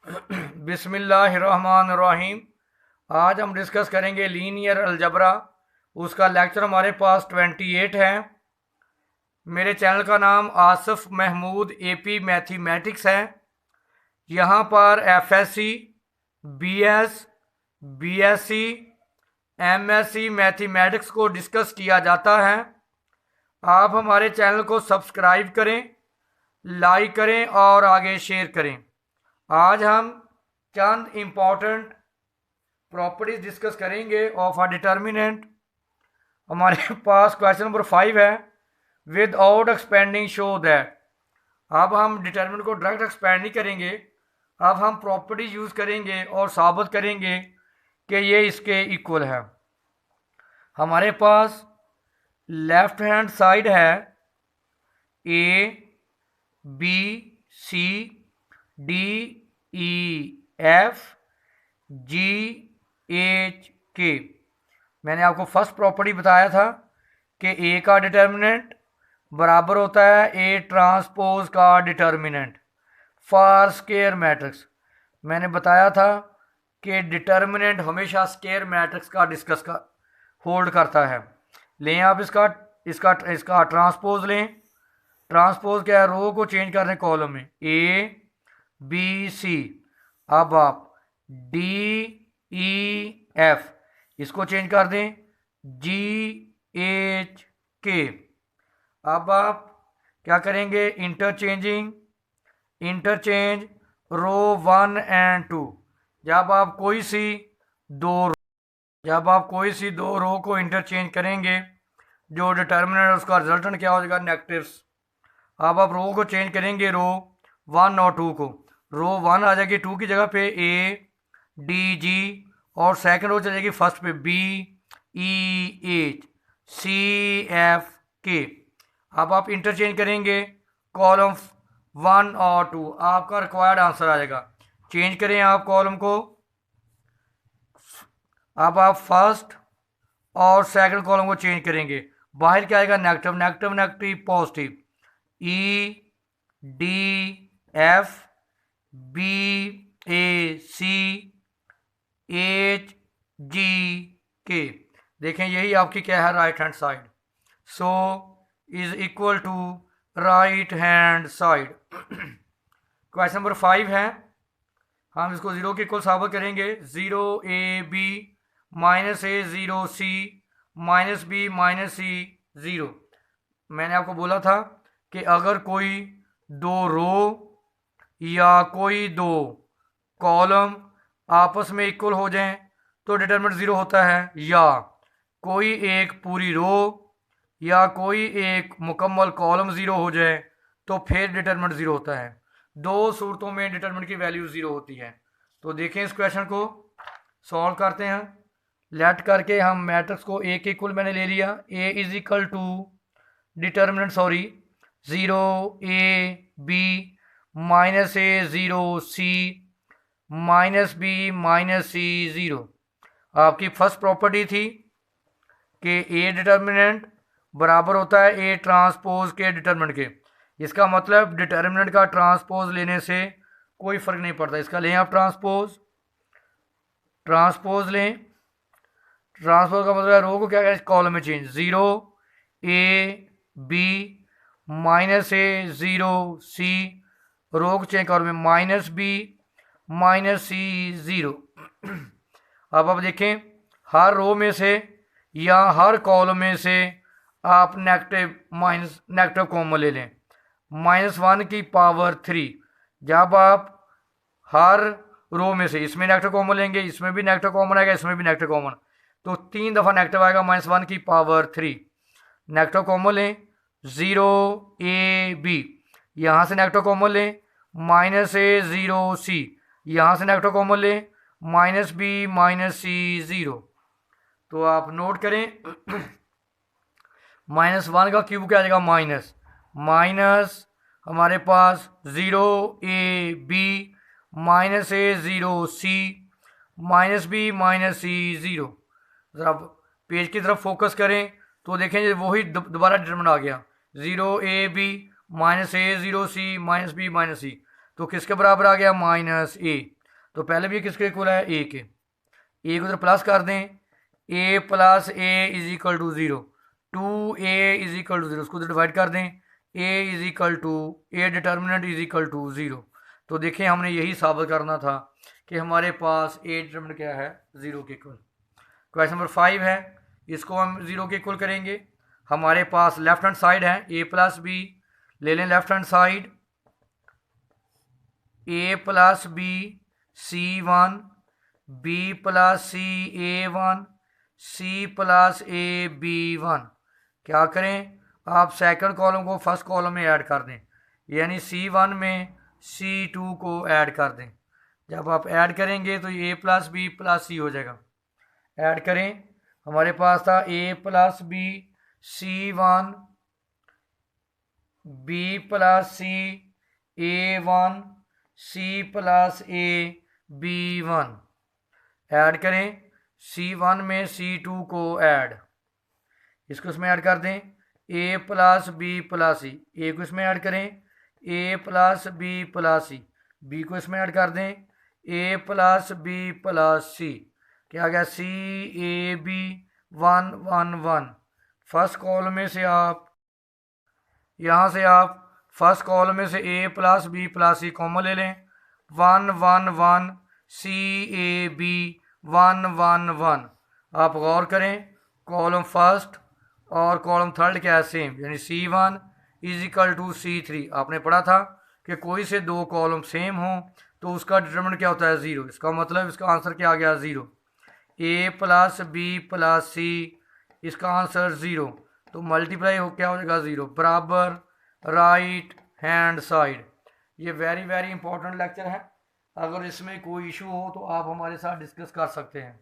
बिस्मिल्लाहिर्रहमानिर्रहीम। आज हम डिस्कस करेंगे लीनियर अलजबरा। उसका लेक्चर हमारे पास 28 है। मेरे चैनल का नाम आसिफ महमूद एपी मैथमेटिक्स है। यहाँ पर FSc, BS, BSc, MSc mathematics को डिस्कस किया जाता है। आप हमारे चैनल को सब्सक्राइब करें, लाइक करें और आगे शेयर करें। आज हम चंद इम्पॉर्टेंट प्रॉपर्टीज डिस्कस करेंगे ऑफ अ डिटर्मिनेंट। हमारे पास क्वेश्चन नंबर 5 है, विदाउट एक्सपेंडिंग शो दैट। अब हम डिटर्मिनेंट को डायरेक्ट एक्सपेंड नहीं करेंगे, अब हम प्रॉपर्टी यूज करेंगे और साबित करेंगे कि ये इसके इक्वल है। हमारे पास लेफ्ट हैंड साइड है A B C D E F G H K. मैंने आपको फर्स्ट प्रॉपर्टी बताया था कि ए का डिटर्मिनेंट बराबर होता है ए ट्रांसपोज का डिटर्मिनेंट फॉर स्केयर मैट्रिक्स। मैंने बताया था कि डिटर्मिनेंट हमेशा स्केयर मैट्रिक्स का डिस्कस का होल्ड करता है। लें आप इसका इसका इसका ट्रांसपोज लें। ट्रांसपोज क्या है? रो को चेंज कर दें कॉलम में, ए बी सी। अब आप डी ई एफ इसको चेंज कर दें जी एच के। अब आप क्या करेंगे? Interchange row 1 and 2। जब आप कोई सी दो रो को इंटरचेंज करेंगे, जो डिटर्मिनेंट उसका रिजल्टेंट क्या हो जाएगा? नेगेटिव्स। अब आप रो को चेंज करेंगे, रो 1 और 2 को। रो 1 आ जाएगी 2 की जगह पे ए डी जी, और सेकंड रो चल जाएगी फर्स्ट पे B E H C F K. अब आप इंटरचेंज करेंगे कॉलम 1 और 2, आपका रिक्वायर्ड आंसर आ जाएगा। चेंज करें आप कॉलम को। अब आप फर्स्ट और सेकंड कॉलम को चेंज करेंगे, बाहर क्या आएगा? Negative negative negative positive. E D F B A C H G K. देखें यही आपकी क्या है? Right hand side. So is equal to right hand side. Question number 5 है, हम इसको 0 के इक्वल साबित करेंगे। 0 A B minus A 0 C minus B minus सी 0। मैंने आपको बोला था कि अगर कोई दो रो या कोई दो कॉलम आपस में इक्वल हो जाएं तो डिटरमिनेंट 0 होता है, या कोई एक पूरी रो या कोई एक मुकम्मल कॉलम 0 हो जाए तो फिर डिटरमिनेंट 0 होता है। दो सूरतों में डिटरमिनेंट की वैल्यू 0 होती है। तो देखें इस क्वेश्चन को सॉल्व करते हैं। लेट करके हम मैट्रिक्स को ए के इक्वल मैंने ले लिया। A is equal to determinant 0 A B minus A 0 C minus B minus सी 0। आपकी फर्स्ट प्रॉपर्टी थी कि ए डिटर्मिनेंट बराबर होता है ए ट्रांसपोज के डिटर्मिनेंट के। इसका मतलब डिटर्मिनेंट का ट्रांसपोज लेने से कोई फर्क नहीं पड़ता। इसका लें आप ट्रांसपोज लें। ट्रांसपोज का मतलब है रो को क्या करें? कॉलम में चेंज। 0 ए बी माइनस ए 0 सी, रो को चेंज कॉलम में माइनस बी माइनस सी 0। अब आप देखें हर रो में से या हर कॉलम में से आप नेगेटिव कॉमन ले लें। -1 की पावर 3। जब आप हर रो में से इसमें नेगेटिव कॉमन लेंगे, इसमें भी नेगेटिव कॉमन आएगा, इसमें भी नेगेटिव कॉमन, तो 3 दफ़ा नेगेटिव आएगा। -1 की पावर 3 नेगेटिव कॉमन लें। 0 ए बी, यहाँ से नेगेटिव कॉमन लें। माइनस ए 0 सी, यहाँ से नेगेटिव कॉमन लें। माइनस बी माइनस सी 0। तो आप नोट करें -1 का क्यूब क्या आ जाएगा? माइनस हमारे पास 0 A B minus A 0 C minus B minus सी 0। ज़रा पेज की तरफ फोकस करें तो देखें वही दोबारा डिटरमिनेंट आ गया। 0 A B minus A 0 C minus B minus c. तो किसके बराबर आ गया, माइनस ए। तो पहले भी किसके इक्वल है, ए के। ए को उधर प्लस कर दें, a plus a is equal to 0, 2a is equal to 0, उसको उधर डिवाइड कर दें, a is equal to a determinant is equal to 0। तो देखें हमने यही साबित करना था कि हमारे पास a डिटर्मिनेंट क्या है, 0 के इक्वल। क्वेश्चन नंबर 5 है, इसको हम 0 के इक्वल करेंगे। हमारे पास लेफ्ट हैंड साइड है a प्लस बी, ले लें left hand side, a plus B C1, b plus C A1, c plus A B1। क्या करें, आप सेकंड कॉलम को फर्स्ट कॉलम में ऐड कर दें, यानी C1 में C2 को ऐड कर दें। जब आप ऐड करेंगे तो a plus B plus C हो जाएगा। ऐड करें, हमारे पास था a plus B C1, b plus C A1, c plus A B1। Add करें, C1 में C2 को ऐड, इसको इसमें ऐड कर दें, a plus B plus C, A को इसमें ऐड करें, a plus B plus C, B को इसमें ऐड कर दें, a plus B plus C. क्या गया, C A B 1 1 1। First column में से आप, यहाँ से आप फर्स्ट कॉलम में से a plus B plus C common ले लें, 1 1 1 C A B 1 1 1। आप गौर करें, कॉलम फर्स्ट और कॉलम थर्ड क्या है, सेम, यानी C1 is equal to C3। आपने पढ़ा था कि कोई से दो कॉलम सेम हो तो उसका डिटरमिनेंट क्या होता है, 0। इसका मतलब इसका आंसर क्या आ गया, 0। a प्लस बी प्लस सी, इसका आंसर 0। तो मल्टीप्लाई हो क्या हो जाएगा, 0 बराबर राइट हैंड साइड। ये वेरी वेरी इंपॉर्टेंट लेक्चर है, अगर इसमें कोई इशू हो तो आप हमारे साथ डिस्कस कर सकते हैं।